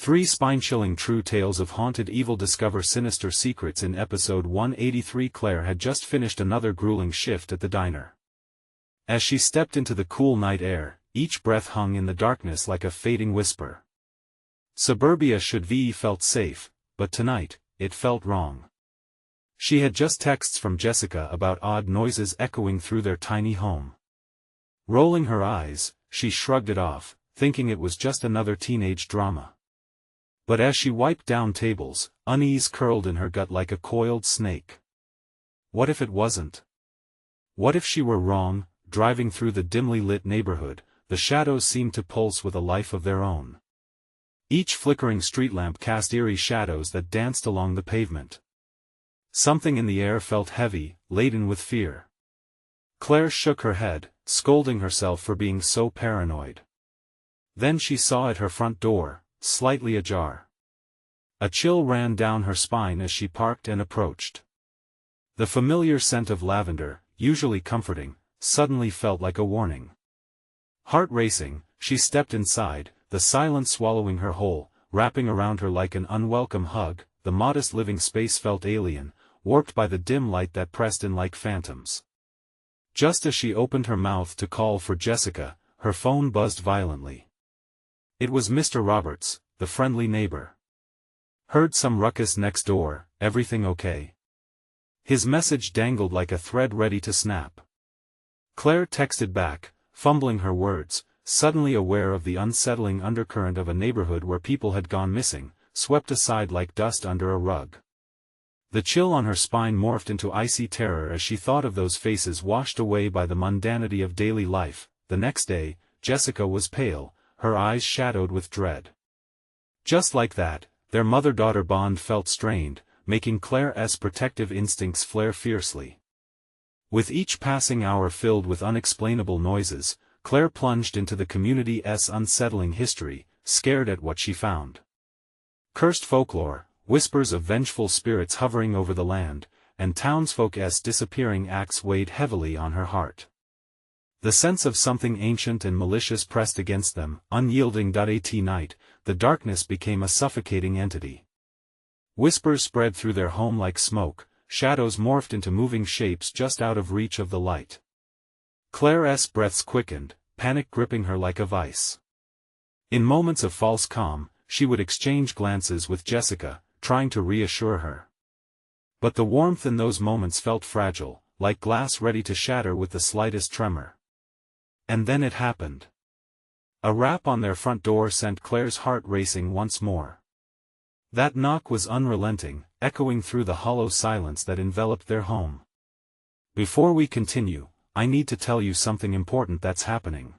3 spine-chilling true tales of haunted evil discover sinister secrets. In episode 183, Claire had just finished another grueling shift at the diner. As she stepped into the cool night air, each breath hung in the darkness like a fading whisper. Suburbia should be felt safe, but tonight, it felt wrong. She had just texts from Jessica about odd noises echoing through their tiny home. Rolling her eyes, she shrugged it off, thinking it was just another teenage drama. But as she wiped down tables, unease curled in her gut like a coiled snake. What if it wasn't? What if she were wrong? Driving through the dimly lit neighborhood, the shadows seemed to pulse with a life of their own. Each flickering street lamp cast eerie shadows that danced along the pavement. Something in the air felt heavy, laden with fear. Claire shook her head, scolding herself for being so paranoid. Then she saw at her front door, slightly ajar. A chill ran down her spine as she parked and approached. The familiar scent of lavender, usually comforting, suddenly felt like a warning. Heart racing, she stepped inside, the silence swallowing her whole, wrapping around her like an unwelcome hug. The modest living space felt alien, warped by the dim light that pressed in like phantoms. Just as she opened her mouth to call for Jessica, her phone buzzed violently. It was Mr. Roberts, the friendly neighbor. Heard some ruckus next door, everything okay? His message dangled like a thread ready to snap. Claire texted back, fumbling her words, suddenly aware of the unsettling undercurrent of a neighborhood where people had gone missing, swept aside like dust under a rug. The chill on her spine morphed into icy terror as she thought of those faces washed away by the mundanity of daily life. The next day, Jessica was pale, her eyes shadowed with dread. Just like that, their mother-daughter bond felt strained, making Claire's protective instincts flare fiercely. With each passing hour filled with unexplainable noises, Claire plunged into the community's unsettling history, scared at what she found. Cursed folklore, whispers of vengeful spirits hovering over the land, and townsfolk's disappearing acts weighed heavily on her heart. The sense of something ancient and malicious pressed against them, unyielding. At night, the darkness became a suffocating entity. Whispers spread through their home like smoke, shadows morphed into moving shapes just out of reach of the light. Claire's breaths quickened, panic gripping her like a vice. In moments of false calm, she would exchange glances with Jessica, trying to reassure her. But the warmth in those moments felt fragile, like glass ready to shatter with the slightest tremor. And then it happened. A rap on their front door sent Claire's heart racing once more. That knock was unrelenting, echoing through the hollow silence that enveloped their home. Before we continue, I need to tell you something important that's happening.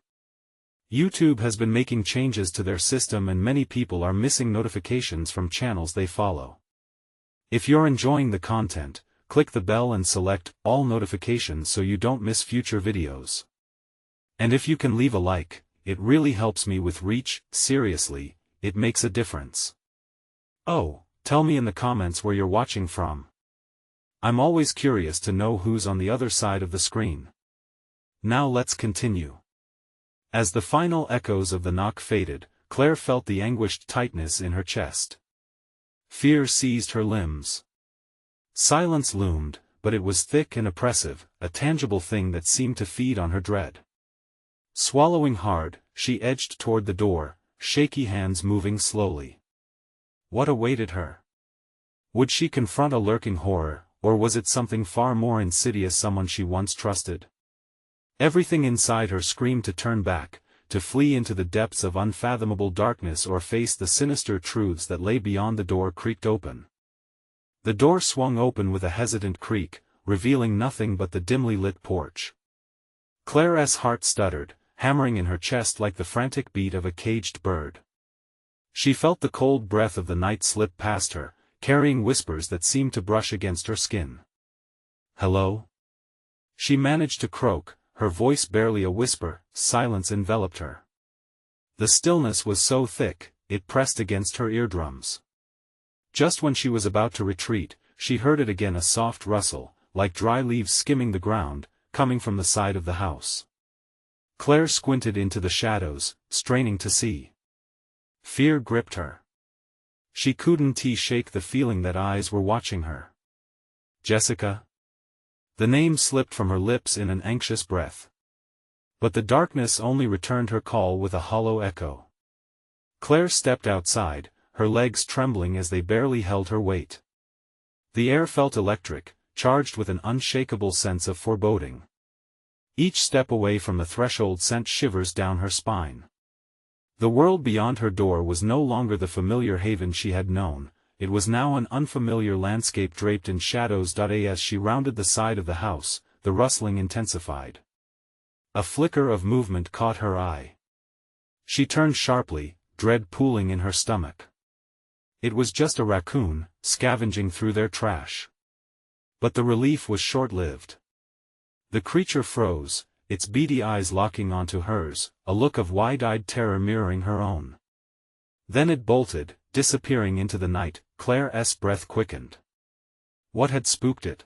YouTube has been making changes to their system and many people are missing notifications from channels they follow. If you're enjoying the content, click the bell and select all notifications so you don't miss future videos. And if you can leave a like, it really helps me with reach. Seriously, it makes a difference. Oh, tell me in the comments where you're watching from. I'm always curious to know who's on the other side of the screen. Now let's continue. As the final echoes of the knock faded, Claire felt the anguished tightness in her chest. Fear seized her limbs. Silence loomed, but it was thick and oppressive, a tangible thing that seemed to feed on her dread. Swallowing hard, she edged toward the door, shaky hands moving slowly. What awaited her? Would she confront a lurking horror, or was it something far more insidious, someone she once trusted? Everything inside her screamed to turn back, to flee into the depths of unfathomable darkness or face the sinister truths that lay beyond. The door creaked open. The door swung open with a hesitant creak, revealing nothing but the dimly lit porch. Claire's heart stuttered, hammering in her chest like the frantic beat of a caged bird. She felt the cold breath of the night slip past her, carrying whispers that seemed to brush against her skin. "Hello?" She managed to croak, her voice barely a whisper. Silence enveloped her. The stillness was so thick, it pressed against her eardrums. Just when she was about to retreat, she heard it again, a soft rustle, like dry leaves skimming the ground, coming from the side of the house. Claire squinted into the shadows, straining to see. Fear gripped her. She couldn't shake the feeling that eyes were watching her. Jessica? The name slipped from her lips in an anxious breath. But the darkness only returned her call with a hollow echo. Claire stepped outside, her legs trembling as they barely held her weight. The air felt electric, charged with an unshakable sense of foreboding. Each step away from the threshold sent shivers down her spine. The world beyond her door was no longer the familiar haven she had known, it was now an unfamiliar landscape draped in shadows. As she rounded the side of the house, the rustling intensified. A flicker of movement caught her eye. She turned sharply, dread pooling in her stomach. It was just a raccoon, scavenging through their trash. But the relief was short-lived. The creature froze, its beady eyes locking onto hers, a look of wide-eyed terror mirroring her own. Then it bolted, disappearing into the night. Claire's breath quickened. What had spooked it?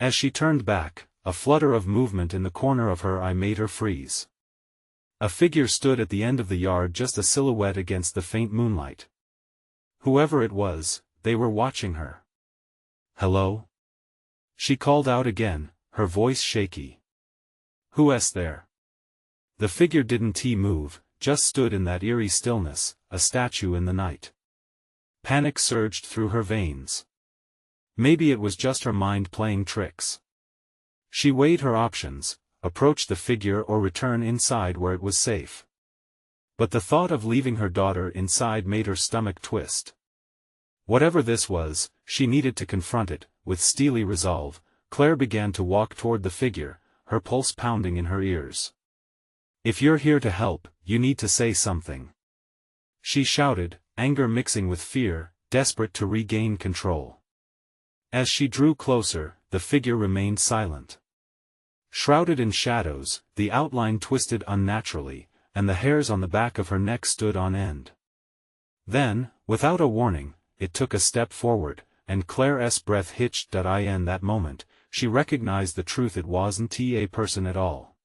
As she turned back, a flutter of movement in the corner of her eye made her freeze. A figure stood at the end of the yard, just a silhouette against the faint moonlight. Whoever it was, they were watching her. "Hello?" She called out again, her voice shaky. "Who's there?" The figure didn't move, just stood in that eerie stillness, a statue in the night. Panic surged through her veins. Maybe it was just her mind playing tricks. She weighed her options, approach the figure or return inside where it was safe. But the thought of leaving her daughter inside made her stomach twist. Whatever this was, she needed to confront it. With steely resolve, Claire began to walk toward the figure, her pulse pounding in her ears. "If you're here to help, you need to say something," she shouted, anger mixing with fear, desperate to regain control. As she drew closer, the figure remained silent. Shrouded in shadows, the outline twisted unnaturally, and the hairs on the back of her neck stood on end. Then, without a warning, it took a step forward, and Claire's breath hitched. In that moment, she recognized the truth: it wasn't a person at all.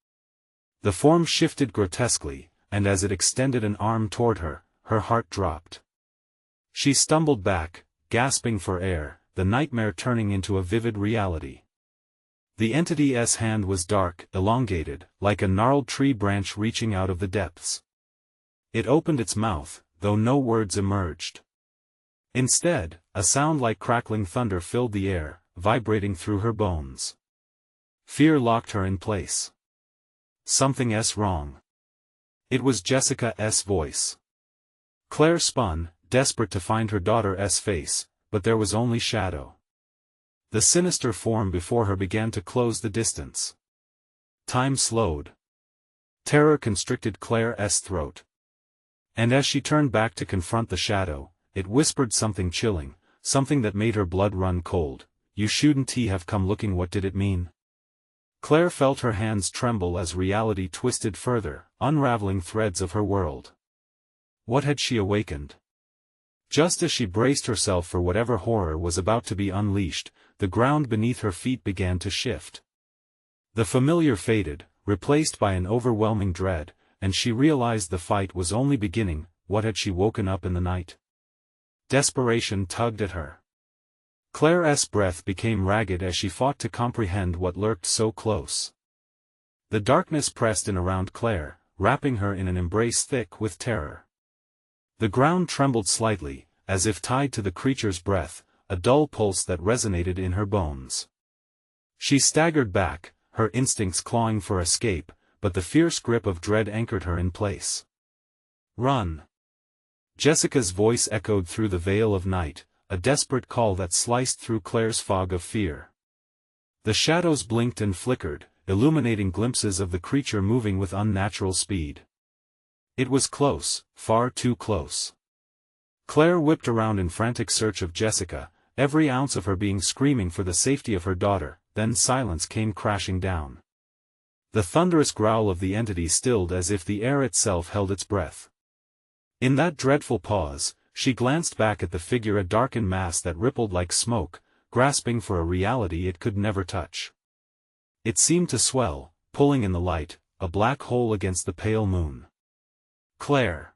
The form shifted grotesquely, and as it extended an arm toward her, her heart dropped. She stumbled back, gasping for air, the nightmare turning into a vivid reality. The entity's hand was dark, elongated, like a gnarled tree branch reaching out of the depths. It opened its mouth, though no words emerged. Instead, a sound like crackling thunder filled the air, vibrating through her bones. Fear locked her in place. Something's wrong. It was Jessica's voice. Claire spun, desperate to find her daughter's face, but there was only shadow. The sinister form before her began to close the distance. Time slowed. Terror constricted Claire's throat. And as she turned back to confront the shadow, it whispered something chilling, something that made her blood run cold. "You shouldn't have come looking." What did it mean? Claire felt her hands tremble as reality twisted further, unraveling threads of her world. What had she awakened? Just as she braced herself for whatever horror was about to be unleashed, the ground beneath her feet began to shift. The familiar faded, replaced by an overwhelming dread, and she realized the fight was only beginning. What had she woken up in the night? Desperation tugged at her. Claire's breath became ragged as she fought to comprehend what lurked so close. The darkness pressed in around Claire, wrapping her in an embrace thick with terror. The ground trembled slightly, as if tied to the creature's breath, a dull pulse that resonated in her bones. She staggered back, her instincts clawing for escape, but the fierce grip of dread anchored her in place. "Run!" Jessica's voice echoed through the veil of night, a desperate call that sliced through Claire's fog of fear. The shadows blinked and flickered, illuminating glimpses of the creature moving with unnatural speed. It was close, far too close. Claire whipped around in frantic search of Jessica, every ounce of her being screaming for the safety of her daughter. Then silence came crashing down. The thunderous growl of the entity stilled as if the air itself held its breath. In that dreadful pause, she glanced back at the figure, a darkened mass that rippled like smoke, grasping for a reality it could never touch. It seemed to swell, pulling in the light, a black hole against the pale moon. "Claire!"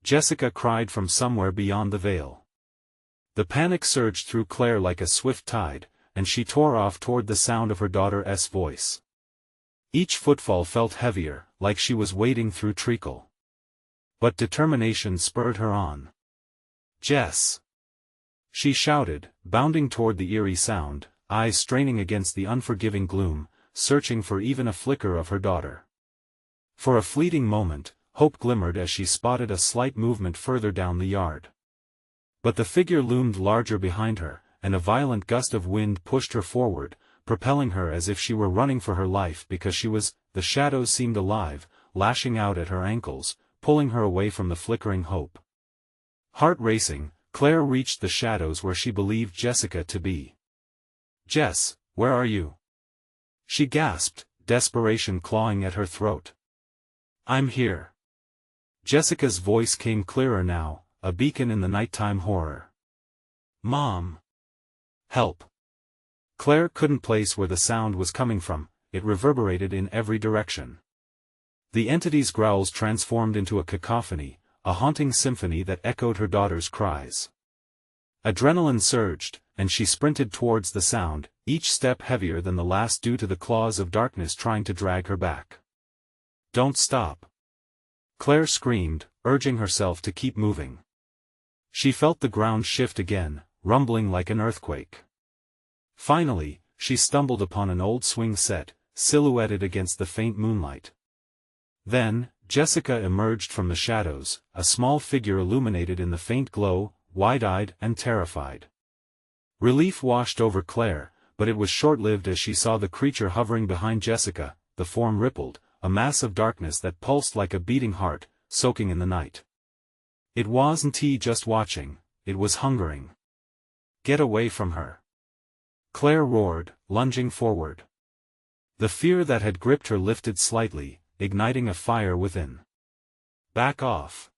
Jessica cried from somewhere beyond the veil. The panic surged through Claire like a swift tide, and she tore off toward the sound of her daughter's voice. Each footfall felt heavier, like she was wading through treacle. But determination spurred her on. "Jess!" she shouted, bounding toward the eerie sound, eyes straining against the unforgiving gloom, searching for even a flicker of her daughter. For a fleeting moment, hope glimmered as she spotted a slight movement further down the yard. But the figure loomed larger behind her, and a violent gust of wind pushed her forward, propelling her as if she were running for her life because the shadows seemed alive, lashing out at her ankles, pulling her away from the flickering hope. Heart racing, Claire reached the shadows where she believed Jessica to be. "Jess, where are you?" she gasped, desperation clawing at her throat. "I'm here." Jessica's voice came clearer now, a beacon in the nighttime horror. "Mom! Help!" Claire couldn't place where the sound was coming from, it reverberated in every direction. The entity's growls transformed into a cacophony, a haunting symphony that echoed her daughter's cries. Adrenaline surged, and she sprinted towards the sound, each step heavier than the last due to the claws of darkness trying to drag her back. "Don't stop!" Claire screamed, urging herself to keep moving. She felt the ground shift again, rumbling like an earthquake. Finally, she stumbled upon an old swing set, silhouetted against the faint moonlight. Then, Jessica emerged from the shadows, a small figure illuminated in the faint glow, wide-eyed and terrified. Relief washed over Claire, but it was short-lived as she saw the creature hovering behind Jessica. The form rippled, a mass of darkness that pulsed like a beating heart, soaking in the night. It wasn't just watching, it was hungering. "Get away from her!" Claire roared, lunging forward. The fear that had gripped her lifted slightly, igniting a fire within. "Back off!"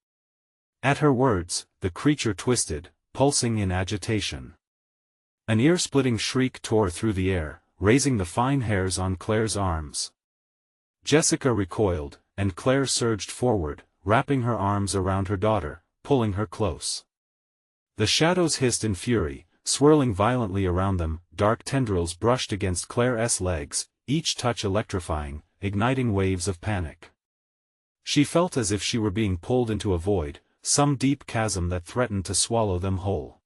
At her words, the creature twisted, pulsing in agitation. An ear-splitting shriek tore through the air, raising the fine hairs on Claire's arms. Jessica recoiled, and Claire surged forward, wrapping her arms around her daughter, pulling her close. The shadows hissed in fury, swirling violently around them. Dark tendrils brushed against Claire's legs, each touch electrifying, igniting waves of panic. She felt as if she were being pulled into a void, some deep chasm that threatened to swallow them whole.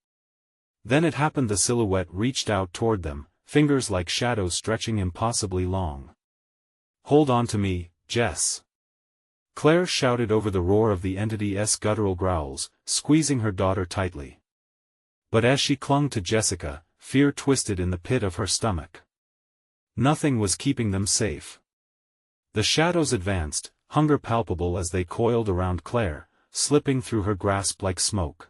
Then it happened. The silhouette reached out toward them, fingers like shadows stretching impossibly long. "Hold on to me, Jess!" Claire shouted over the roar of the entity's guttural growls, squeezing her daughter tightly. But as she clung to Jessica, fear twisted in the pit of her stomach. Nothing was keeping them safe. The shadows advanced, hunger palpable as they coiled around Claire, slipping through her grasp like smoke.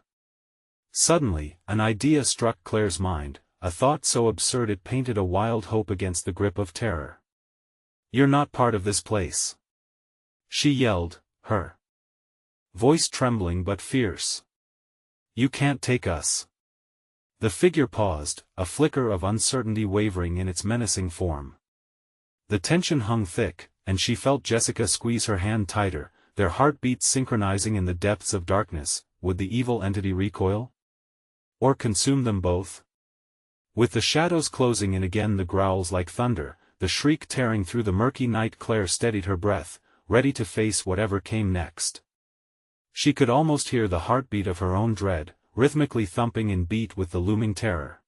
Suddenly, an idea struck Claire's mind, a thought so absurd it painted a wild hope against the grip of terror. "You're not part of this place," she yelled, her voice trembling but fierce. "You can't take us." The figure paused, a flicker of uncertainty wavering in its menacing form. The tension hung thick, and she felt Jessica squeeze her hand tighter, their heartbeats synchronizing in the depths of darkness. Would the evil entity recoil? Or consume them both? With the shadows closing in again, the growls like thunder, the shriek tearing through the murky night, Claire steadied her breath, ready to face whatever came next. She could almost hear the heartbeat of her own dread, rhythmically thumping in beat with the looming terror.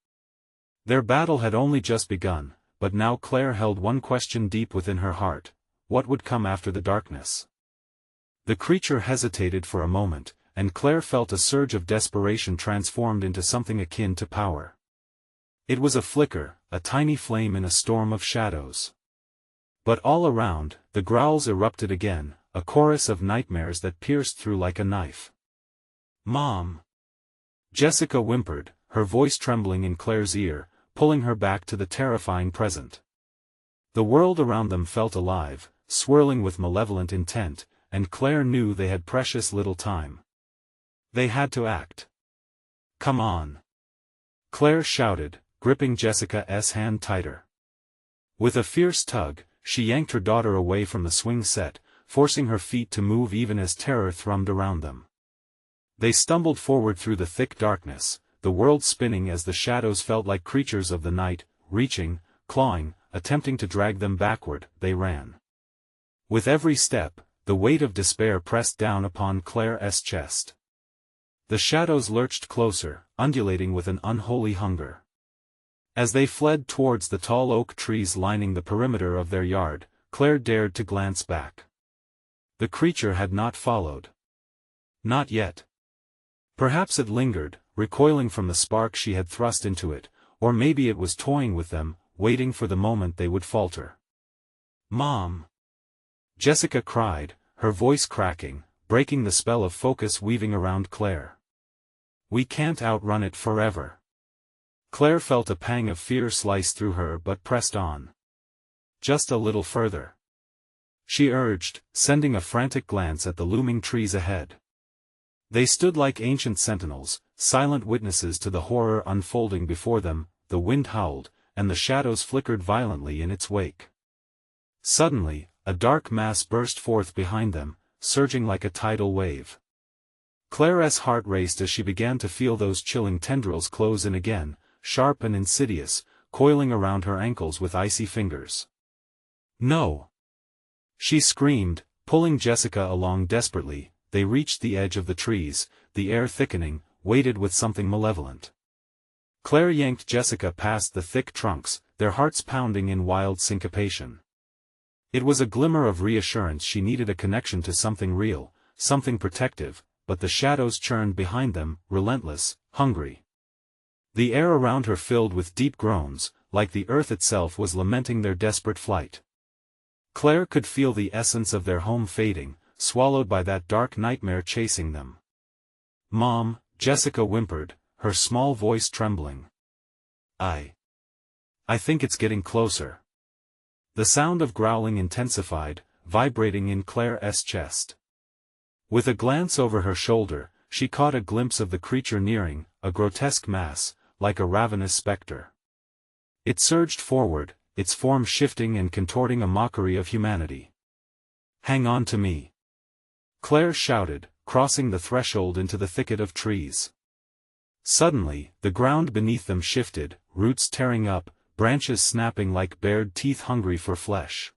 Their battle had only just begun, but now Claire held one question deep within her heart: what would come after the darkness? The creature hesitated for a moment, and Claire felt a surge of desperation transformed into something akin to power. It was a flicker, a tiny flame in a storm of shadows. But all around, the growls erupted again, a chorus of nightmares that pierced through like a knife. "Mom!" Jessica whimpered, her voice trembling in Claire's ear, pulling her back to the terrifying present. The world around them felt alive, swirling with malevolent intent, and Claire knew they had precious little time. They had to act. "Come on!" Claire shouted, gripping Jessica's hand tighter. With a fierce tug, she yanked her daughter away from the swing set, forcing her feet to move even as terror thrummed around them. They stumbled forward through the thick darkness, the world spinning as the shadows felt like creatures of the night, reaching, clawing, attempting to drag them backward. They ran. With every step, the weight of despair pressed down upon Claire's chest. The shadows lurched closer, undulating with an unholy hunger. As they fled towards the tall oak trees lining the perimeter of their yard, Claire dared to glance back. The creature had not followed. Not yet. Perhaps it lingered, recoiling from the spark she had thrust into it, or maybe it was toying with them, waiting for the moment they would falter. "Mom!" Jessica cried, her voice cracking, breaking the spell of focus weaving around Claire. "We can't outrun it forever." Claire felt a pang of fear slice through her but pressed on. "Just a little further," she urged, sending a frantic glance at the looming trees ahead. They stood like ancient sentinels, silent witnesses to the horror unfolding before them. The wind howled, and the shadows flickered violently in its wake. Suddenly, a dark mass burst forth behind them, surging like a tidal wave. Claire's heart raced as she began to feel those chilling tendrils close in again, sharp and insidious, coiling around her ankles with icy fingers. "No!" she screamed, pulling Jessica along desperately. They reached the edge of the trees, the air thickening, weighted with something malevolent. Claire yanked Jessica past the thick trunks, their hearts pounding in wild syncopation. It was a glimmer of reassurance she needed, a connection to something real, something protective, but the shadows churned behind them, relentless, hungry. The air around her filled with deep groans, like the earth itself was lamenting their desperate flight. Claire could feel the essence of their home fading, swallowed by that dark nightmare chasing them. "Mom," Jessica whimpered, her small voice trembling. I think it's getting closer." The sound of growling intensified, vibrating in Claire's chest. With a glance over her shoulder, she caught a glimpse of the creature nearing, a grotesque mass, like a ravenous specter. It surged forward, its form shifting and contorting a mockery of humanity. "Hang on to me!" Claire shouted, crossing the threshold into the thicket of trees. Suddenly, the ground beneath them shifted, roots tearing up, branches snapping like bared teeth hungry for flesh.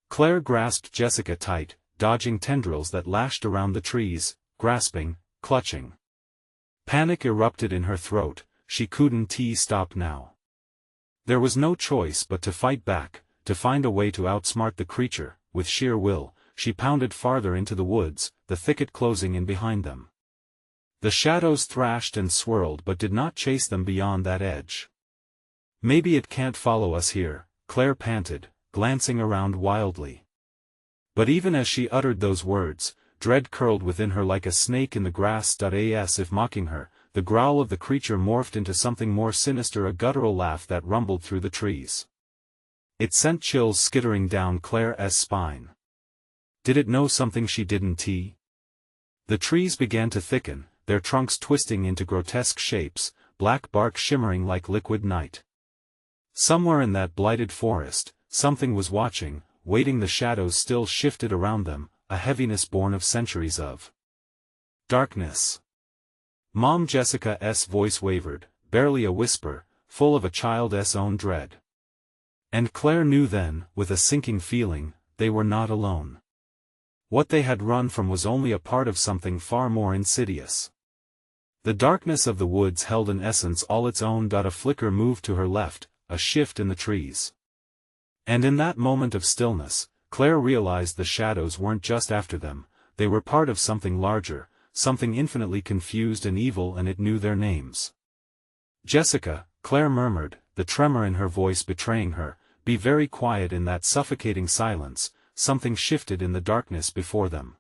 Claire grasped Jessica tight, dodging tendrils that lashed around the trees, grasping, clutching. Panic erupted in her throat. She couldn't stop now. There was no choice but to fight back, to find a way to outsmart the creature. With sheer will, she pounded farther into the woods, the thicket closing in behind them. The shadows thrashed and swirled but did not chase them beyond that edge. "Maybe it can't follow us here," Claire panted, glancing around wildly. But even as she uttered those words, dread curled within her like a snake in the grass. As if mocking her, the growl of the creature morphed into something more sinister, a guttural laugh that rumbled through the trees. It sent chills skittering down Claire's spine. Did it know something she didn't? The trees began to thicken, their trunks twisting into grotesque shapes, black bark shimmering like liquid night. Somewhere in that blighted forest, something was watching, waiting. The shadows still shifted around them, a heaviness born of centuries of darkness. "Mom," Jessica's voice wavered, barely a whisper, full of a child's own dread. And Claire knew then, with a sinking feeling, they were not alone. What they had run from was only a part of something far more insidious. The darkness of the woods held an essence all its own. A flicker moved to her left, a shift in the trees. And in that moment of stillness, Claire realized the shadows weren't just after them, they were part of something larger, something infinitely confused and evil, and it knew their names. "Jessica," Claire murmured, the tremor in her voice betraying her, "be very quiet." In that suffocating silence, something shifted in the darkness before them.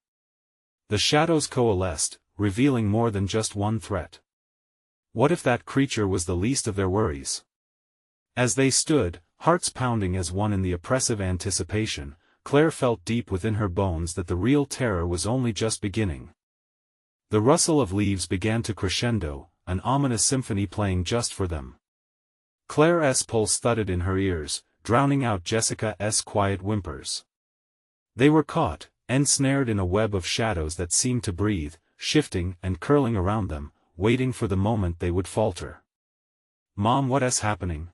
The shadows coalesced, revealing more than just one threat. What if that creature was the least of their worries? As they stood, hearts pounding as one in the oppressive anticipation, Claire felt deep within her bones that the real terror was only just beginning. The rustle of leaves began to crescendo, an ominous symphony playing just for them. Claire's pulse thudded in her ears, drowning out Jessica's quiet whimpers. They were caught, ensnared in a web of shadows that seemed to breathe, shifting and curling around them, waiting for the moment they would falter. "Mom, what's happening?"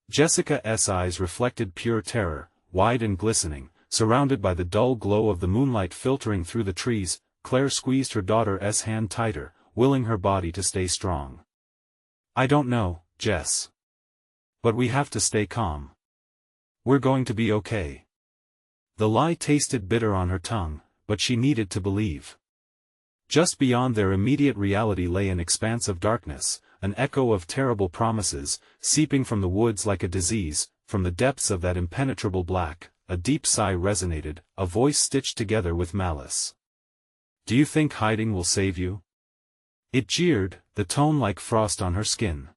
Jessica's eyes reflected pure terror, wide and glistening, surrounded by the dull glow of the moonlight filtering through the trees. Claire squeezed her daughter's hand tighter, willing her body to stay strong. "I don't know, Jess. But we have to stay calm. We're going to be okay." The lie tasted bitter on her tongue, but she needed to believe. Just beyond their immediate reality lay an expanse of darkness, an echo of terrible promises, seeping from the woods like a disease. From the depths of that impenetrable black, a deep sigh resonated, a voice stitched together with malice. "Do you think hiding will save you?" It jeered, the tone like frost on her skin.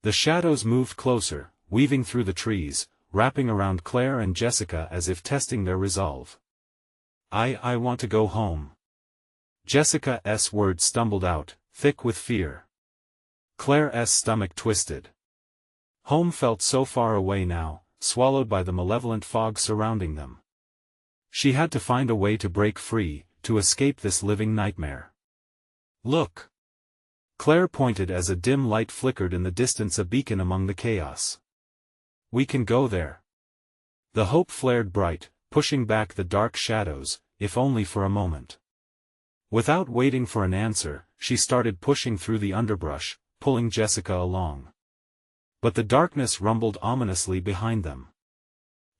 The shadows moved closer, weaving through the trees, wrapping around Claire and Jessica as if testing their resolve. I want to go home." Jessica's words stumbled out, thick with fear. Claire's stomach twisted. Home felt so far away now, swallowed by the malevolent fog surrounding them. She had to find a way to break free, to escape this living nightmare. "Look!" Claire pointed as a dim light flickered in the distance, a beacon among the chaos. "We can go there." The hope flared bright, pushing back the dark shadows, if only for a moment. Without waiting for an answer, she started pushing through the underbrush, pulling Jessica along. But the darkness rumbled ominously behind them.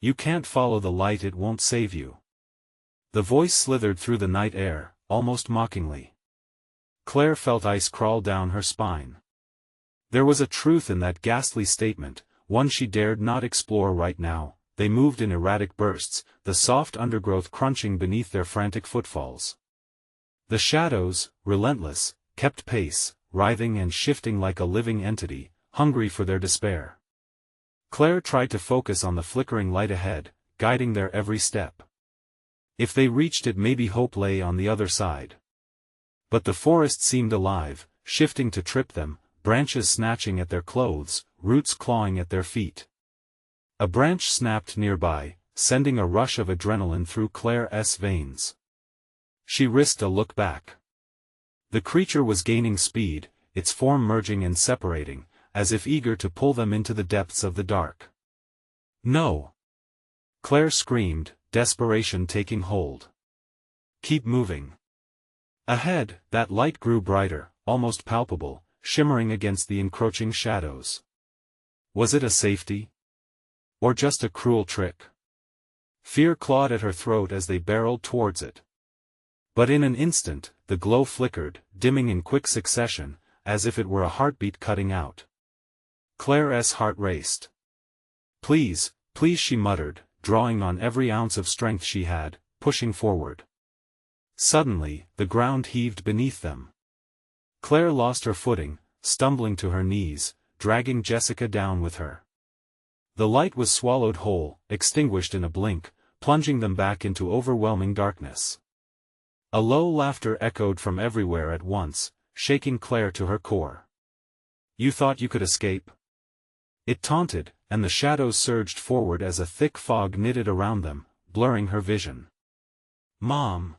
"You can't follow the light, it won't save you." The voice slithered through the night air, almost mockingly. Claire felt ice crawl down her spine. There was a truth in that ghastly statement, one she dared not explore right now. They moved in erratic bursts, the soft undergrowth crunching beneath their frantic footfalls. The shadows, relentless, kept pace, writhing and shifting like a living entity, hungry for their despair. Claire tried to focus on the flickering light ahead, guiding their every step. If they reached it, maybe hope lay on the other side. But the forest seemed alive, shifting to trip them, branches snatching at their clothes, roots clawing at their feet. A branch snapped nearby, sending a rush of adrenaline through Claire's veins. She risked a look back. The creature was gaining speed, its form merging and separating, as if eager to pull them into the depths of the dark. "No!" Claire screamed, desperation taking hold. "Keep moving." Ahead, that light grew brighter, almost palpable, shimmering against the encroaching shadows. Was it a safety? Or just a cruel trick? Fear clawed at her throat as they barreled towards it. But in an instant, the glow flickered, dimming in quick succession, as if it were a heartbeat cutting out. Claire's heart raced. Please, please," she muttered, drawing on every ounce of strength she had, pushing forward. Suddenly, the ground heaved beneath them. Claire lost her footing, stumbling to her knees, dragging Jessica down with her. The light was swallowed whole, extinguished in a blink, plunging them back into overwhelming darkness. A low laughter echoed from everywhere at once, shaking Claire to her core. "You thought you could escape?" It taunted, and the shadows surged forward as a thick fog knitted around them, blurring her vision. "Mom!"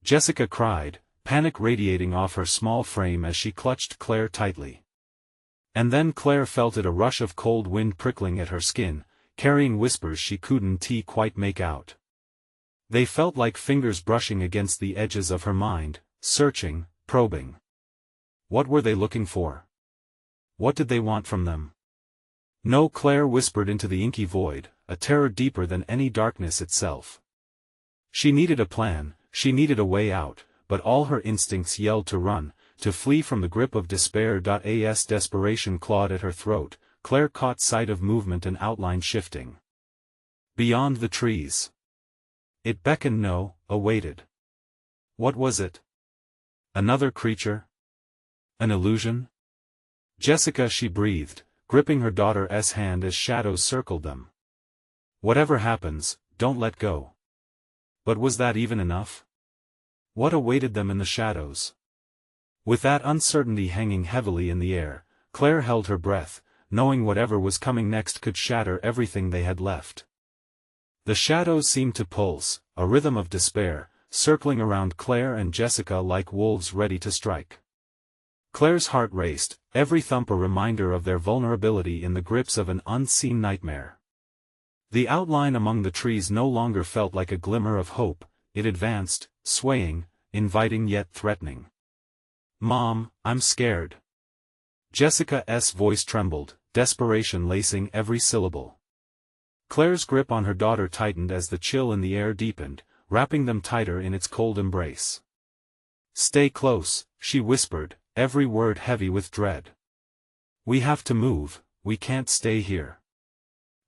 Jessica cried, panic radiating off her small frame as she clutched Claire tightly. And then Claire felt it, a rush of cold wind prickling at her skin, carrying whispers she couldn't quite make out. They felt like fingers brushing against the edges of her mind, searching, probing. What were they looking for? What did they want from them? "No," Claire whispered into the inky void, a terror deeper than any darkness itself. She needed a plan, she needed a way out, but all her instincts yelled to run, to flee from the grip of despair. As desperation clawed at her throat, Claire caught sight of movement and outline shifting. Beyond the trees. It beckoned, no, awaited. What was it? Another creature? An illusion? "Jessica," she breathed, gripping her daughter's hand as shadows circled them. "Whatever happens, don't let go." But was that even enough? What awaited them in the shadows? With that uncertainty hanging heavily in the air, Claire held her breath, knowing whatever was coming next could shatter everything they had left. The shadows seemed to pulse, a rhythm of despair, circling around Claire and Jessica like wolves ready to strike. Claire's heart raced, every thump a reminder of their vulnerability in the grips of an unseen nightmare. The outline among the trees no longer felt like a glimmer of hope, it advanced, swaying, inviting yet threatening. "Mom, I'm scared." Jessica's voice trembled, desperation lacing every syllable. Claire's grip on her daughter tightened as the chill in the air deepened, wrapping them tighter in its cold embrace. "Stay close," she whispered, every word heavy with dread. "We have to move, we can't stay here."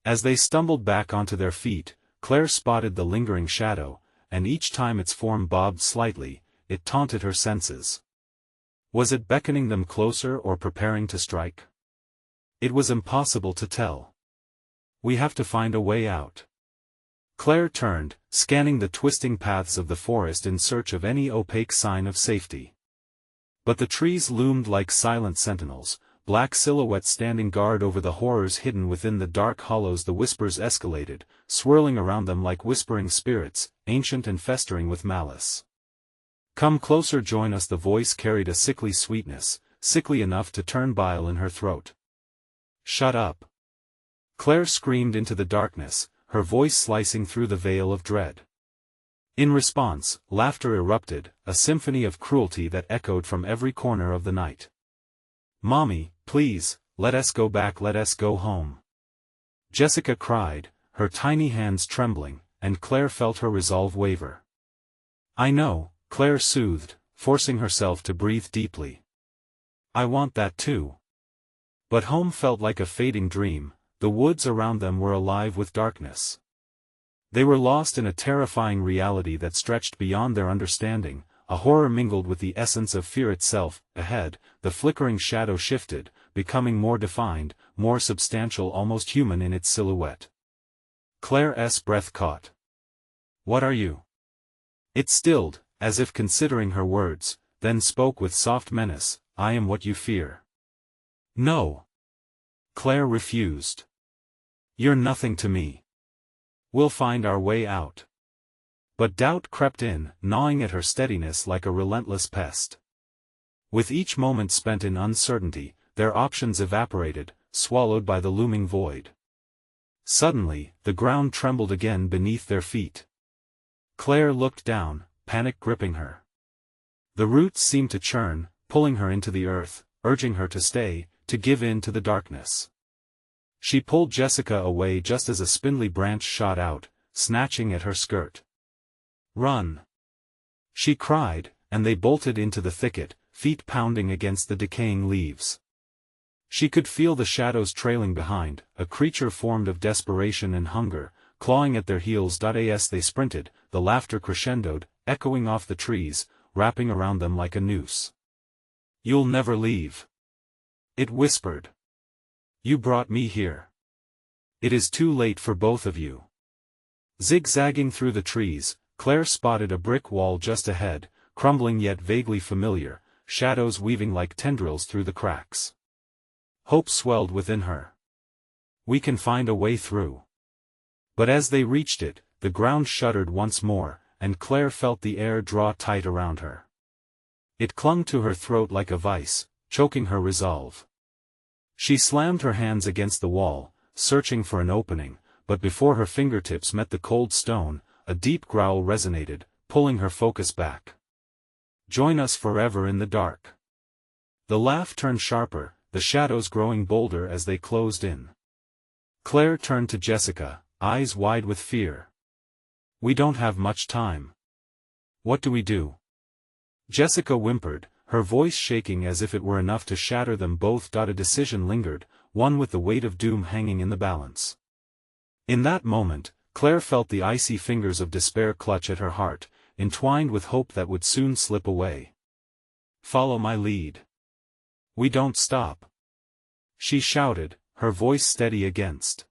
As they stumbled back onto their feet, Claire spotted the lingering shadow, and each time its form bobbed slightly, it taunted her senses. Was it beckoning them closer or preparing to strike? It was impossible to tell. "We have to find a way out." Claire turned, scanning the twisting paths of the forest in search of any opaque sign of safety. But the trees loomed like silent sentinels, black silhouettes standing guard over the horrors hidden within the dark hollows. The whispers escalated, swirling around them like whispering spirits, ancient and festering with malice. "Come closer, join us." The voice carried a sickly sweetness, sickly enough to turn bile in her throat. "Shut up!" Claire screamed into the darkness, her voice slicing through the veil of dread. In response, laughter erupted, a symphony of cruelty that echoed from every corner of the night. "Mommy, please, let us go back, let us go home," Jessica cried, her tiny hands trembling, and Claire felt her resolve waver. "I know," Claire soothed, forcing herself to breathe deeply. "I want that too." But home felt like a fading dream, the woods around them were alive with darkness. They were lost in a terrifying reality that stretched beyond their understanding, a horror mingled with the essence of fear itself. Ahead, the flickering shadow shifted, becoming more defined, more substantial, almost human in its silhouette. Claire's breath caught. "What are you?" It stilled, as if considering her words, then spoke with soft menace, "I am what you fear." "No." Claire refused. "You're nothing to me. We'll find our way out." But doubt crept in, gnawing at her steadiness like a relentless pest. With each moment spent in uncertainty, their options evaporated, swallowed by the looming void. Suddenly, the ground trembled again beneath their feet. Claire looked down, panic gripping her. The roots seemed to churn, pulling her into the earth, urging her to stay, to give in to the darkness. She pulled Jessica away just as a spindly branch shot out, snatching at her skirt. "Run!" she cried, and they bolted into the thicket, feet pounding against the decaying leaves. She could feel the shadows trailing behind, a creature formed of desperation and hunger, clawing at their heels. As they sprinted, the laughter crescendoed, echoing off the trees, wrapping around them like a noose. "You'll never leave," it whispered. "You brought me here. It is too late for both of you." Zigzagging through the trees, Claire spotted a brick wall just ahead, crumbling yet vaguely familiar, shadows weaving like tendrils through the cracks. Hope swelled within her. "We can find a way through." But as they reached it, the ground shuddered once more, and Claire felt the air draw tight around her. It clung to her throat like a vice, choking her resolve. She slammed her hands against the wall, searching for an opening, but before her fingertips met the cold stone, a deep growl resonated, pulling her focus back. "Join us forever in the dark." The laugh turned sharper, the shadows growing bolder as they closed in. Claire turned to Jessica, eyes wide with fear. "We don't have much time. What do we do?" Jessica whimpered, her voice shaking as if it were enough to shatter them both. A decision lingered, one with the weight of doom hanging in the balance. In that moment, Claire felt the icy fingers of despair clutch at her heart, entwined with hope that would soon slip away. "Follow my lead. We don't stop," she shouted, her voice steady against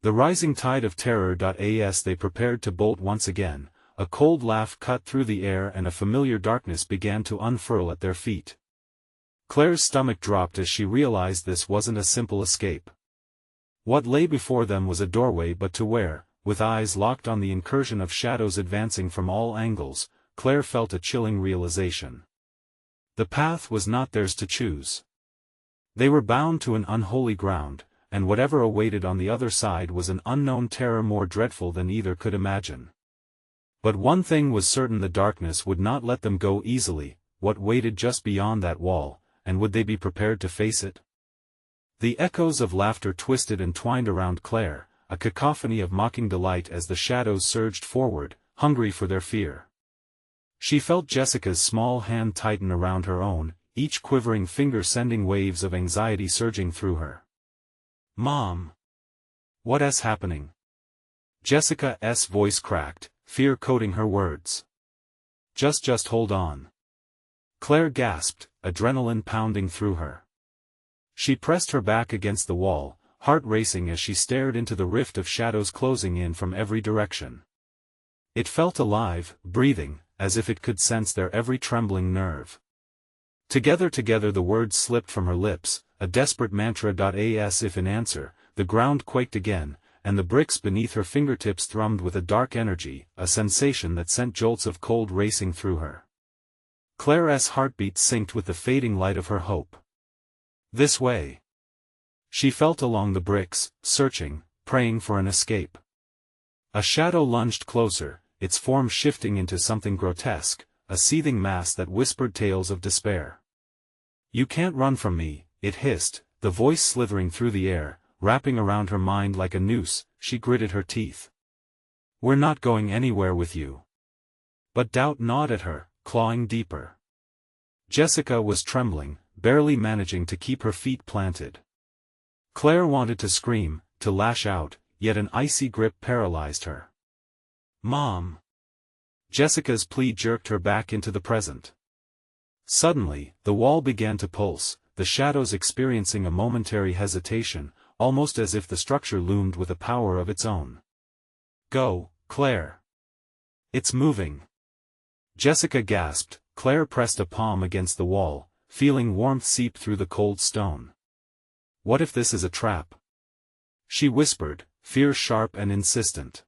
the rising tide of terror. As they prepared to bolt once again, a cold laugh cut through the air and a familiar darkness began to unfurl at their feet. Claire's stomach dropped as she realized this wasn't a simple escape. What lay before them was a doorway, but to where, with eyes locked on the incursion of shadows advancing from all angles, Claire felt a chilling realization. The path was not theirs to choose. They were bound to an unholy ground, and whatever awaited on the other side was an unknown terror more dreadful than either could imagine. But one thing was certain: the darkness would not let them go easily. What waited just beyond that wall, and would they be prepared to face it? The echoes of laughter twisted and twined around Claire, a cacophony of mocking delight as the shadows surged forward, hungry for their fear. She felt Jessica's small hand tighten around her own, each quivering finger sending waves of anxiety surging through her. "Mom! What's happening?" Jessica's voice cracked, fear coating her words. Just hold on." Claire gasped, adrenaline pounding through her. She pressed her back against the wall, heart racing as she stared into the rift of shadows closing in from every direction. It felt alive, breathing, as if it could sense their every trembling nerve. Together the words slipped from her lips, a desperate mantra. As if in answer, the ground quaked again, and the bricks beneath her fingertips thrummed with a dark energy, a sensation that sent jolts of cold racing through her. Claire's heartbeat synced with the fading light of her hope. This way. She felt along the bricks, searching, praying for an escape. A shadow lunged closer, its form shifting into something grotesque, a seething mass that whispered tales of despair. "You can't run from me," it hissed, the voice slithering through the air, wrapping around her mind like a noose. She gritted her teeth. "We're not going anywhere with you." But doubt gnawed at her, clawing deeper. Jessica was trembling, barely managing to keep her feet planted. Claire wanted to scream, to lash out, yet an icy grip paralyzed her. "Mom!" Jessica's plea jerked her back into the present. Suddenly, the wall began to pulse, the shadows experiencing a momentary hesitation, almost as if the structure loomed with a power of its own. "Go, Claire! It's moving!" Jessica gasped. Claire pressed a palm against the wall, feeling warmth seep through the cold stone. "What if this is a trap?" she whispered, fear sharp and insistent.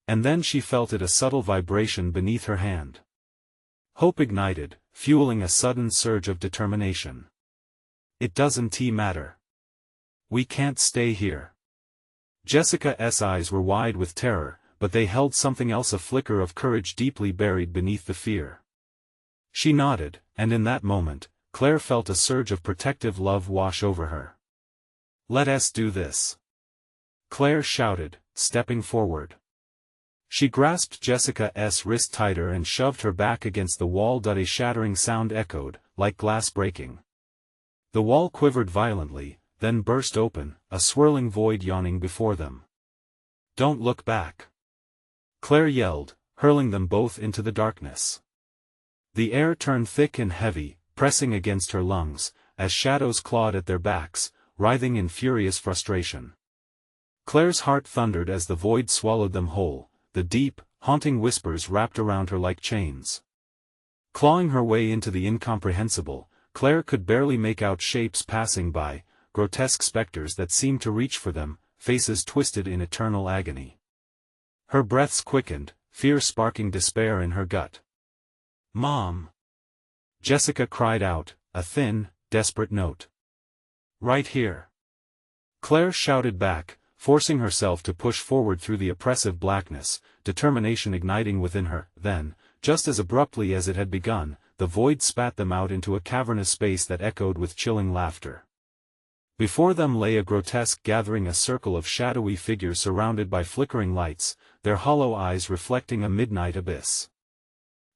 And then she felt it, a subtle vibration beneath her hand. Hope ignited, fueling a sudden surge of determination. "It doesn't matter. We can't stay here." Jessica's eyes were wide with terror, but they held something else, a flicker of courage deeply buried beneath the fear. She nodded, and in that moment, Claire felt a surge of protective love wash over her. "Let us do this!" Claire shouted, stepping forward. She grasped Jessica's wrist tighter and shoved her back against the wall. A shattering sound echoed, like glass breaking. The wall quivered violently, then burst open, a swirling void yawning before them. "Don't look back!" Claire yelled, hurling them both into the darkness. The air turned thick and heavy, pressing against her lungs, as shadows clawed at their backs, writhing in furious frustration. Claire's heart thundered as the void swallowed them whole, the deep, haunting whispers wrapped around her like chains. Clawing her way into the incomprehensible, Claire could barely make out shapes passing by, grotesque specters that seemed to reach for them, faces twisted in eternal agony. Her breaths quickened, fear sparking despair in her gut. "Mom!" Jessica cried out, a thin, desperate note. "Right here!" Claire shouted back, forcing herself to push forward through the oppressive blackness, determination igniting within her. Then, just as abruptly as it had begun, the void spat them out into a cavernous space that echoed with chilling laughter. Before them lay a grotesque gathering, a circle of shadowy figures surrounded by flickering lights, their hollow eyes reflecting a midnight abyss.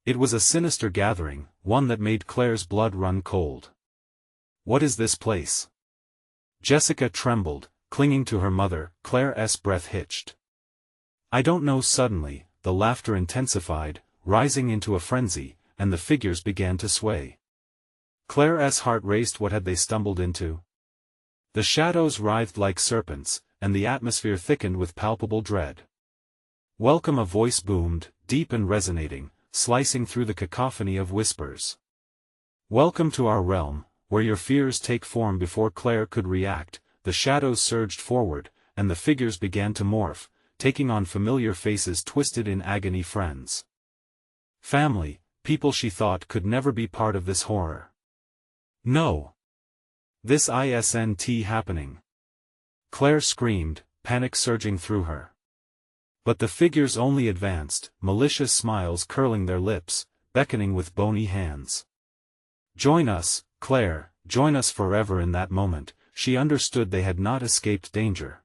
It was a sinister gathering, one that made Claire's blood run cold. "What is this place?" Jessica trembled, clinging to her mother. Claire's breath hitched. "I don't know." Suddenly, the laughter intensified, rising into a frenzy, and the figures began to sway. Claire's heart raced. What had they stumbled into? The shadows writhed like serpents, and the atmosphere thickened with palpable dread. "Welcome!" a voice boomed, deep and resonating, slicing through the cacophony of whispers. "Welcome to our realm, where your fears take form." Before Claire could react, the shadows surged forward, and the figures began to morph, taking on familiar faces twisted in agony: friends, family, people she thought could never be part of this horror. No! This isn't happening! Claire screamed, panic surging through her. But the figures only advanced, malicious smiles curling their lips, beckoning with bony hands. Join us, Claire, join us forever. In that moment, she understood they had not escaped danger.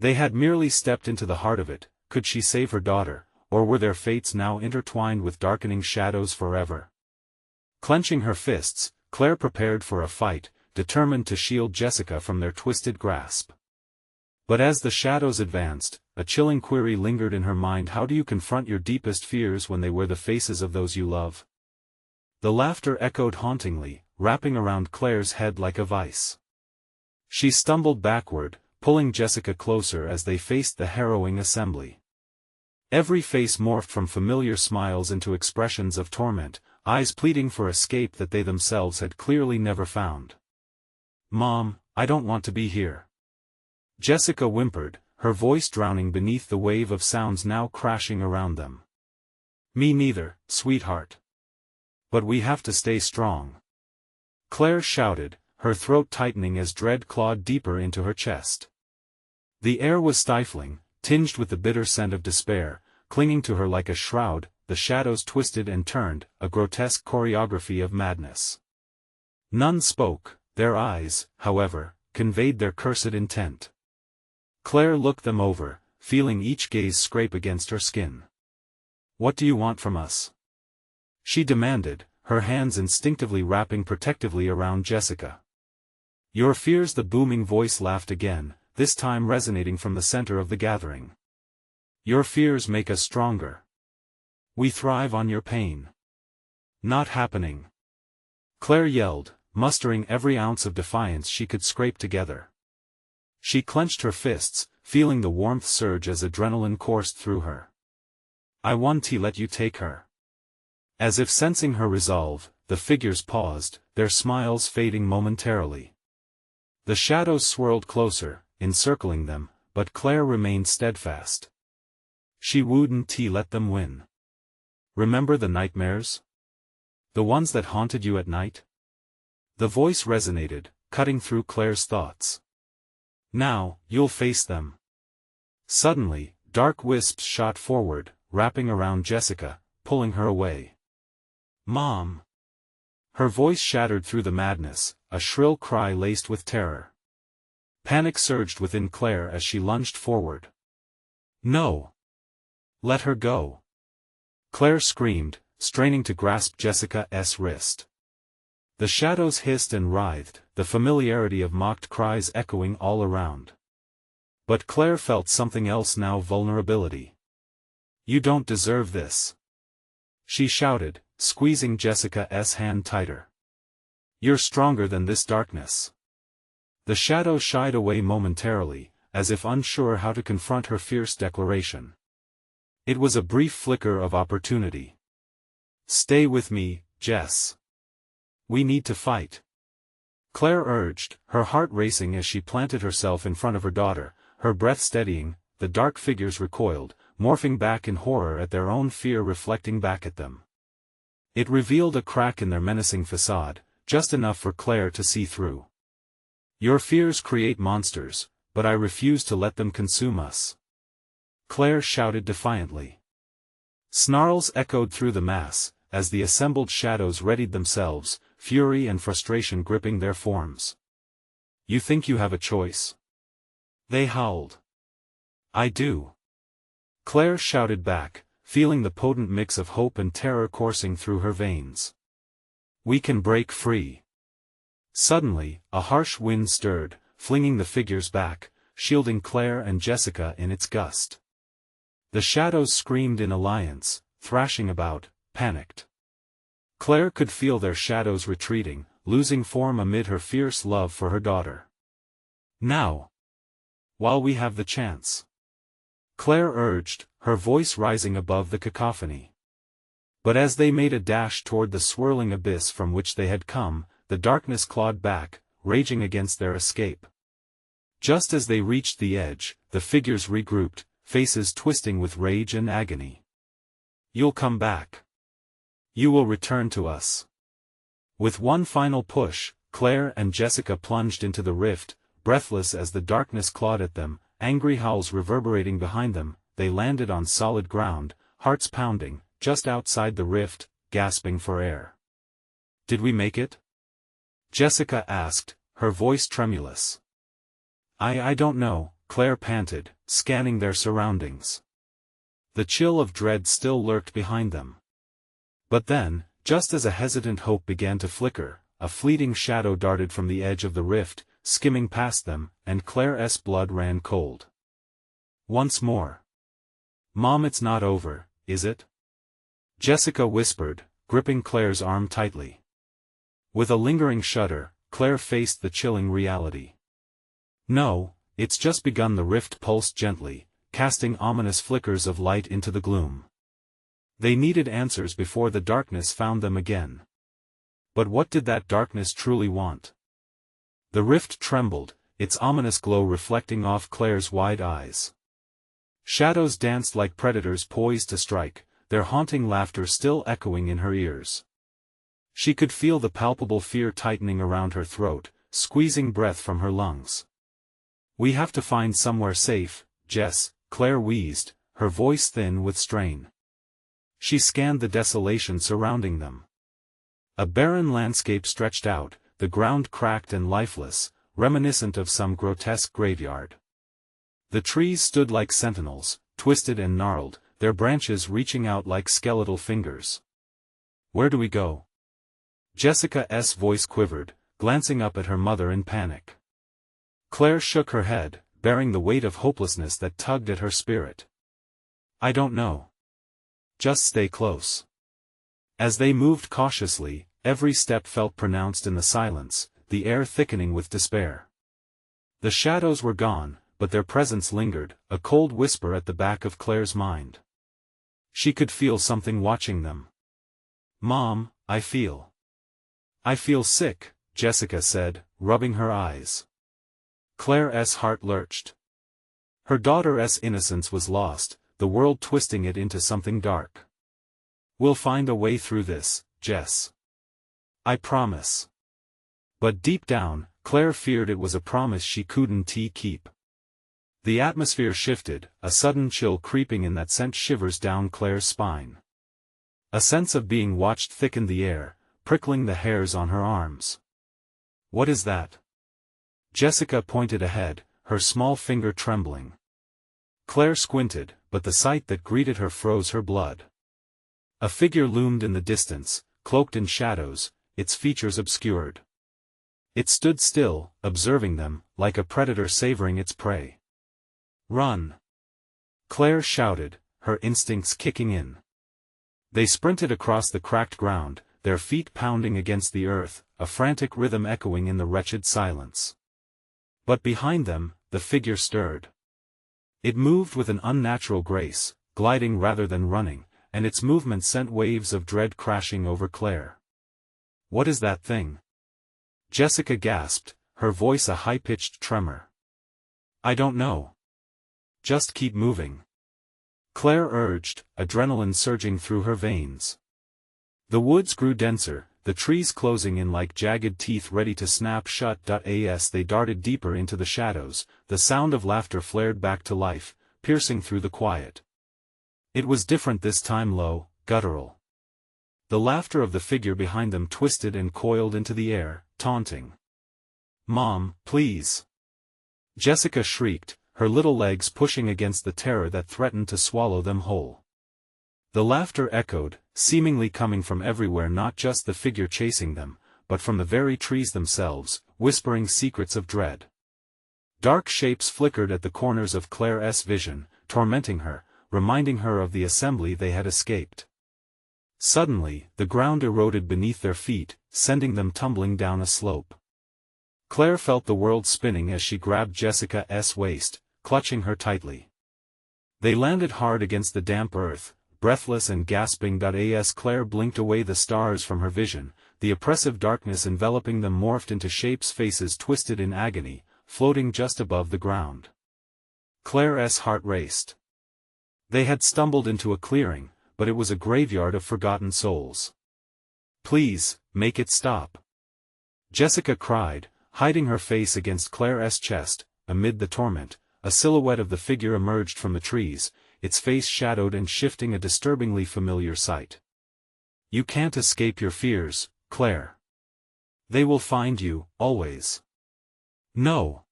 They had merely stepped into the heart of it. Could she save her daughter, or were their fates now intertwined with darkening shadows forever? Clenching her fists, Claire prepared for a fight, determined to shield Jessica from their twisted grasp. But as the shadows advanced, a chilling query lingered in her mind: how do you confront your deepest fears when they wear the faces of those you love? The laughter echoed hauntingly, wrapping around Claire's head like a vice. She stumbled backward, pulling Jessica closer as they faced the harrowing assembly. Every face morphed from familiar smiles into expressions of torment, eyes pleading for escape that they themselves had clearly never found. "Mom, I don't want to be here," Jessica whimpered, her voice drowning beneath the wave of sounds now crashing around them. "Me neither, sweetheart. But we have to stay strong," Claire shouted, her throat tightening as dread clawed deeper into her chest. The air was stifling, tinged with the bitter scent of despair, clinging to her like a shroud. The shadows twisted and turned, a grotesque choreography of madness. None spoke, their eyes, however, conveyed their cursed intent. Claire looked them over, feeling each gaze scrape against her skin. "What do you want from us?" she demanded, her hands instinctively wrapping protectively around Jessica. "Your fears," the booming voice laughed again, this time resonating from the center of the gathering. "Your fears make us stronger. We thrive on your pain." "Not happening!" Claire yelled, mustering every ounce of defiance she could scrape together. She clenched her fists, feeling the warmth surge as adrenaline coursed through her. "I won't let you take her." As if sensing her resolve, the figures paused, their smiles fading momentarily. The shadows swirled closer, encircling them, but Claire remained steadfast. She wouldn't let them win. "Remember the nightmares? The ones that haunted you at night?" The voice resonated, cutting through Claire's thoughts. "Now, you'll face them." Suddenly, dark wisps shot forward, wrapping around Jessica, pulling her away. "Mom!" Her voice shattered through the madness, a shrill cry laced with terror. Panic surged within Claire as she lunged forward. "No! Let her go!" Claire screamed, straining to grasp Jessica's wrist. The shadows hissed and writhed, the familiarity of mocked cries echoing all around. But Claire felt something else now: vulnerability. "You don't deserve this," she shouted, squeezing Jessica's hand tighter. "You're stronger than this darkness." The shadow shied away momentarily, as if unsure how to confront her fierce declaration. It was a brief flicker of opportunity. "Stay with me, Jess. We need to fight," Claire urged, her heart racing as she planted herself in front of her daughter, her breath steadying. The dark figures recoiled, morphing back in horror at their own fear reflecting back at them. It revealed a crack in their menacing facade, just enough for Claire to see through. "Your fears create monsters, but I refuse to let them consume us," Claire shouted defiantly. Snarls echoed through the mass, as the assembled shadows readied themselves, fury and frustration gripping their forms. "You think you have a choice?" they howled. "I do," Claire shouted back, feeling the potent mix of hope and terror coursing through her veins. "We can break free." Suddenly, a harsh wind stirred, flinging the figures back, shielding Claire and Jessica in its gust. The shadows screamed in alliance, thrashing about, panicked. Claire could feel their shadows retreating, losing form amid her fierce love for her daughter. "Now! While we have the chance," Claire urged, her voice rising above the cacophony. But as they made a dash toward the swirling abyss from which they had come, the darkness clawed back, raging against their escape. Just as they reached the edge, the figures regrouped, faces twisting with rage and agony. "You'll come back. You will return to us." With one final push, Claire and Jessica plunged into the rift, breathless as the darkness clawed at them, angry howls reverberating behind them. They landed on solid ground, hearts pounding, just outside the rift, gasping for air. "Did we make it?" Jessica asked, her voice tremulous. I don't know," Claire panted, scanning their surroundings. The chill of dread still lurked behind them. But then, just as a hesitant hope began to flicker, a fleeting shadow darted from the edge of the rift, skimming past them, and Claire's blood ran cold. Once more. "Mom, it's not over, is it?" Jessica whispered, gripping Claire's arm tightly. With a lingering shudder, Claire faced the chilling reality. "No, it's just begun." The rift pulsed gently, casting ominous flickers of light into the gloom. They needed answers before the darkness found them again. But what did that darkness truly want? The rift trembled, its ominous glow reflecting off Claire's wide eyes. Shadows danced like predators poised to strike, their haunting laughter still echoing in her ears. She could feel the palpable fear tightening around her throat, squeezing breath from her lungs. "We have to find somewhere safe, Jess," Claire wheezed, her voice thin with strain. She scanned the desolation surrounding them. A barren landscape stretched out, the ground cracked and lifeless, reminiscent of some grotesque graveyard. The trees stood like sentinels, twisted and gnarled, their branches reaching out like skeletal fingers. "Where do we go?" Jessica's voice quivered, glancing up at her mother in panic. Claire shook her head, bearing the weight of hopelessness that tugged at her spirit. "I don't know. Just stay close." As they moved cautiously, every step felt pronounced in the silence, the air thickening with despair. The shadows were gone, but their presence lingered, a cold whisper at the back of Claire's mind. She could feel something watching them. "Mom, I feel sick," Jessica said, rubbing her eyes. Claire's heart lurched. Her daughter's innocence was lost, the world twisting it into something dark. "We'll find a way through this, Jess. I promise." But deep down, Claire feared it was a promise she couldn't keep. The atmosphere shifted, a sudden chill creeping in that sent shivers down Claire's spine. A sense of being watched thickened the air, prickling the hairs on her arms. "What is that?" Jessica pointed ahead, her small finger trembling. Claire squinted, but the sight that greeted her froze her blood. A figure loomed in the distance, cloaked in shadows, its features obscured. It stood still, observing them, like a predator savoring its prey. "Run!" Claire shouted, her instincts kicking in. They sprinted across the cracked ground, their feet pounding against the earth, a frantic rhythm echoing in the wretched silence. But behind them, the figure stirred. It moved with an unnatural grace, gliding rather than running, and its movement sent waves of dread crashing over Claire. "What is that thing?" Jessica gasped, her voice a high-pitched tremor. "I don't know. Just keep moving," Claire urged, adrenaline surging through her veins. The woods grew denser, the trees closing in like jagged teeth ready to snap shut. As they darted deeper into the shadows, the sound of laughter flared back to life, piercing through the quiet. It was different this time, low, guttural. The laughter of the figure behind them twisted and coiled into the air, taunting. "Mom, please!" Jessica shrieked, her little legs pushing against the terror that threatened to swallow them whole. The laughter echoed, seemingly coming from everywhere, not just the figure chasing them, but from the very trees themselves, whispering secrets of dread. Dark shapes flickered at the corners of Claire's vision, tormenting her, reminding her of the assembly they had escaped. Suddenly, the ground eroded beneath their feet, sending them tumbling down a slope. Claire felt the world spinning as she grabbed Jessica's waist, clutching her tightly. They landed hard against the damp earth, breathless and gasping. As Claire blinked away the stars from her vision, the oppressive darkness enveloping them morphed into shapes, faces twisted in agony, floating just above the ground. Claire's heart raced. They had stumbled into a clearing, but it was a graveyard of forgotten souls. "Please, make it stop," Jessica cried, hiding her face against Claire's chest. Amid the torment, a silhouette of the figure emerged from the trees, its face shadowed and shifting, a disturbingly familiar sight. "You can't escape your fears, Claire. They will find you, always." "No!"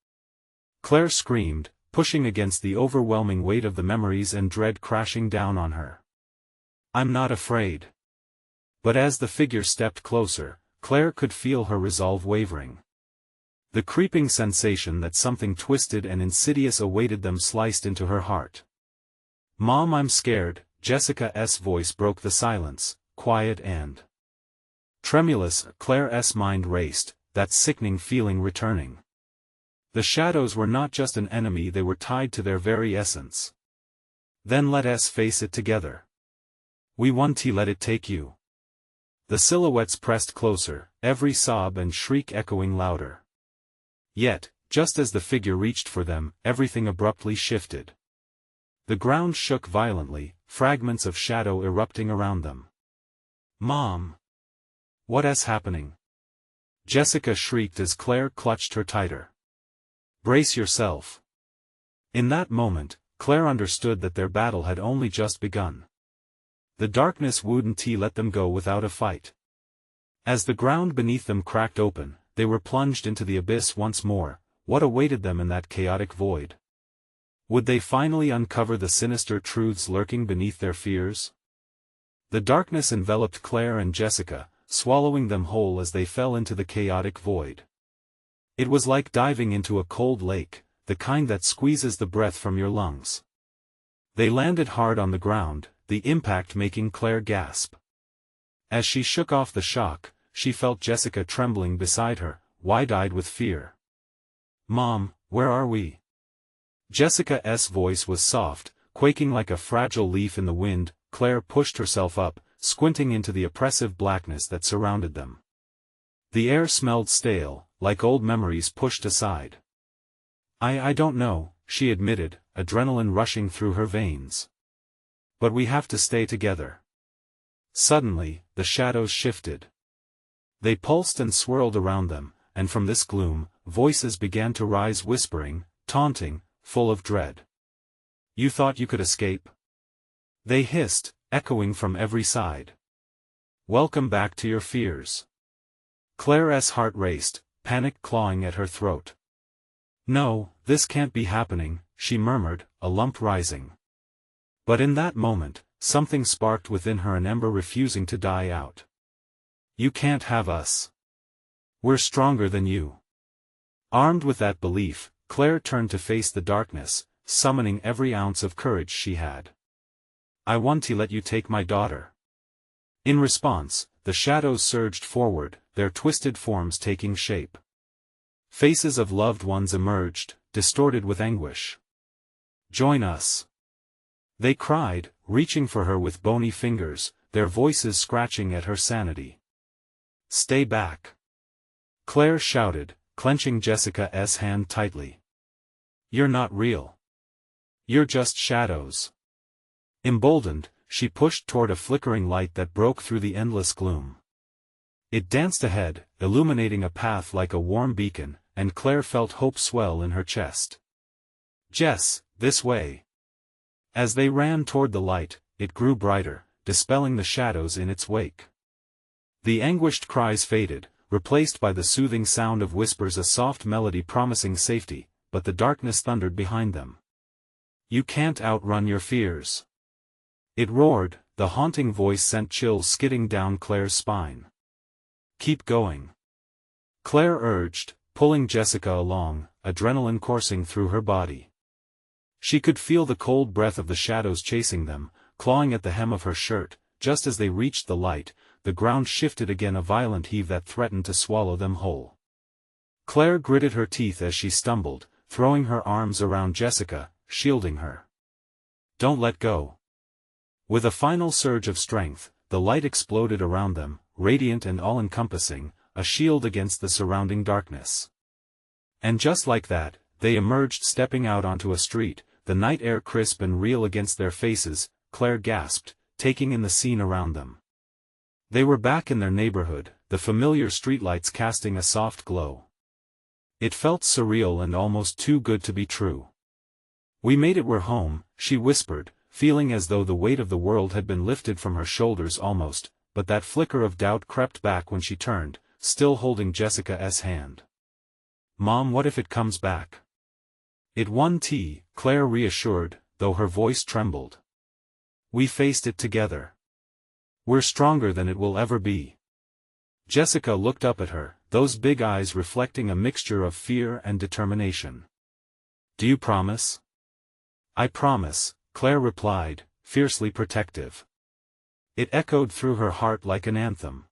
Claire screamed, pushing against the overwhelming weight of the memories and dread crashing down on her. "I'm not afraid." But as the figure stepped closer, Claire could feel her resolve wavering. The creeping sensation that something twisted and insidious awaited them sliced into her heart. "Mom, I'm scared," Jessica's voice broke the silence, quiet and tremulous. Claire's mind raced, that sickening feeling returning. The shadows were not just an enemy, they were tied to their very essence. "Then let us face it together. We won't let it take you." The silhouettes pressed closer, every sob and shriek echoing louder. Yet, just as the figure reached for them, everything abruptly shifted. The ground shook violently, fragments of shadow erupting around them. "Mom! What's happening?" Jessica shrieked as Claire clutched her tighter. "Brace yourself." In that moment, Claire understood that their battle had only just begun. The darkness wouldn't let them go without a fight. As the ground beneath them cracked open, they were plunged into the abyss once more. What awaited them in that chaotic void? Would they finally uncover the sinister truths lurking beneath their fears? The darkness enveloped Claire and Jessica, swallowing them whole as they fell into the chaotic void. It was like diving into a cold lake, the kind that squeezes the breath from your lungs. They landed hard on the ground, the impact making Claire gasp. As she shook off the shock, she felt Jessica trembling beside her, wide-eyed with fear. "Mom, where are we?" Jessica's voice was soft, quaking like a fragile leaf in the wind. Claire pushed herself up, squinting into the oppressive blackness that surrounded them. The air smelled stale, like old memories pushed aside. I don't know," she admitted, adrenaline rushing through her veins. "But we have to stay together." Suddenly, the shadows shifted. They pulsed and swirled around them, and from this gloom, voices began to rise, whispering, taunting, full of dread. "You thought you could escape?" they hissed, echoing from every side. "Welcome back to your fears." Claire's heart raced, panic clawing at her throat. "No, this can't be happening," she murmured, a lump rising. But in that moment, something sparked within her, an ember refusing to die out. "You can't have us. We're stronger than you." Armed with that belief, Claire turned to face the darkness, summoning every ounce of courage she had. "I want to let you take my daughter." In response, the shadows surged forward, their twisted forms taking shape. Faces of loved ones emerged, distorted with anguish. "Join us," they cried, reaching for her with bony fingers, their voices scratching at her sanity. "Stay back," Claire shouted, clenching Jessica's hand tightly. "You're not real. You're just shadows." Emboldened, she pushed toward a flickering light that broke through the endless gloom. It danced ahead, illuminating a path like a warm beacon, and Claire felt hope swell in her chest. "Jess, this way." As they ran toward the light, it grew brighter, dispelling the shadows in its wake. The anguished cries faded, replaced by the soothing sound of whispers, a soft melody promising safety, but the darkness thundered behind them. "You can't outrun your fears," it roared, the haunting voice sent chills skidding down Claire's spine. "Keep going," Claire urged, pulling Jessica along, adrenaline coursing through her body. She could feel the cold breath of the shadows chasing them, clawing at the hem of her shirt. Just as they reached the light, the ground shifted again, a violent heave that threatened to swallow them whole. Claire gritted her teeth as she stumbled, throwing her arms around Jessica, shielding her. "Don't let go." With a final surge of strength, the light exploded around them, radiant and all-encompassing, a shield against the surrounding darkness. And just like that, they emerged, stepping out onto a street, the night air crisp and real against their faces, Claire gasped, taking in the scene around them. They were back in their neighborhood, the familiar streetlights casting a soft glow. It felt surreal and almost too good to be true. "We made it, we're home," she whispered, feeling as though the weight of the world had been lifted from her shoulders almost, but that flicker of doubt crept back when she turned, still holding Jessica's hand. "Mom, what if it comes back?" "It won't," Claire reassured, though her voice trembled. "We faced it together. We're stronger than it will ever be." Jessica looked up at her, those big eyes reflecting a mixture of fear and determination. "Do you promise?" "I promise," Claire replied, fiercely protective. It echoed through her heart like an anthem.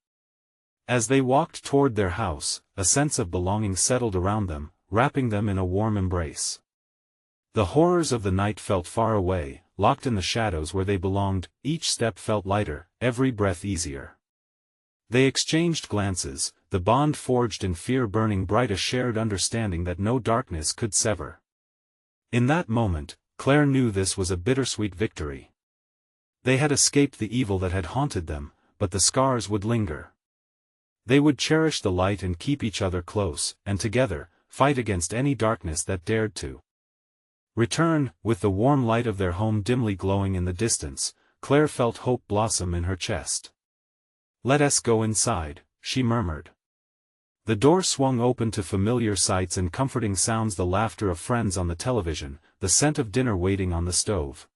As they walked toward their house, a sense of belonging settled around them, wrapping them in a warm embrace. The horrors of the night felt far away, locked in the shadows where they belonged. Each step felt lighter, every breath easier. They exchanged glances, the bond forged in fear burning bright, a shared understanding that no darkness could sever. In that moment, Claire knew this was a bittersweet victory. They had escaped the evil that had haunted them, but the scars would linger. They would cherish the light and keep each other close, and together, fight against any darkness that dared to return. With the warm light of their home dimly glowing in the distance, Claire felt hope blossom in her chest. "Let us go inside," she murmured. The door swung open to familiar sights and comforting sounds, the laughter of friends on the television, the scent of dinner waiting on the stove.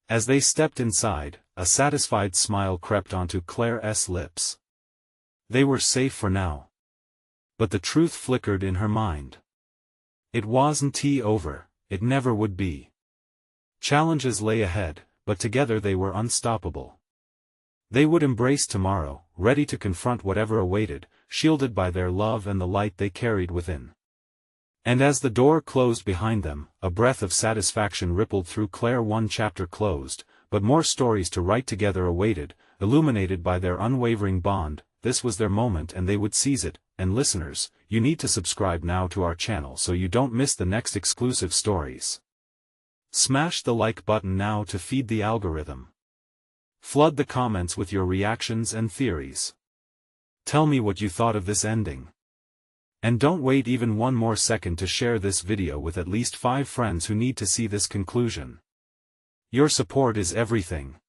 As they stepped inside, a satisfied smile crept onto Claire's lips. They were safe for now. But the truth flickered in her mind. It wasn't over, it never would be. Challenges lay ahead, but together they were unstoppable. They would embrace tomorrow, ready to confront whatever awaited, shielded by their love and the light they carried within. And as the door closed behind them, a breath of satisfaction rippled through Claire. One chapter closed, but more stories to write together awaited, illuminated by their unwavering bond. This was their moment and they would seize it. And listeners, you need to subscribe now to our channel so you don't miss the next exclusive stories. Smash the like button now to feed the algorithm. Flood the comments with your reactions and theories. Tell me what you thought of this ending. And don't wait even one more second to share this video with at least 5 friends who need to see this conclusion. Your support is everything.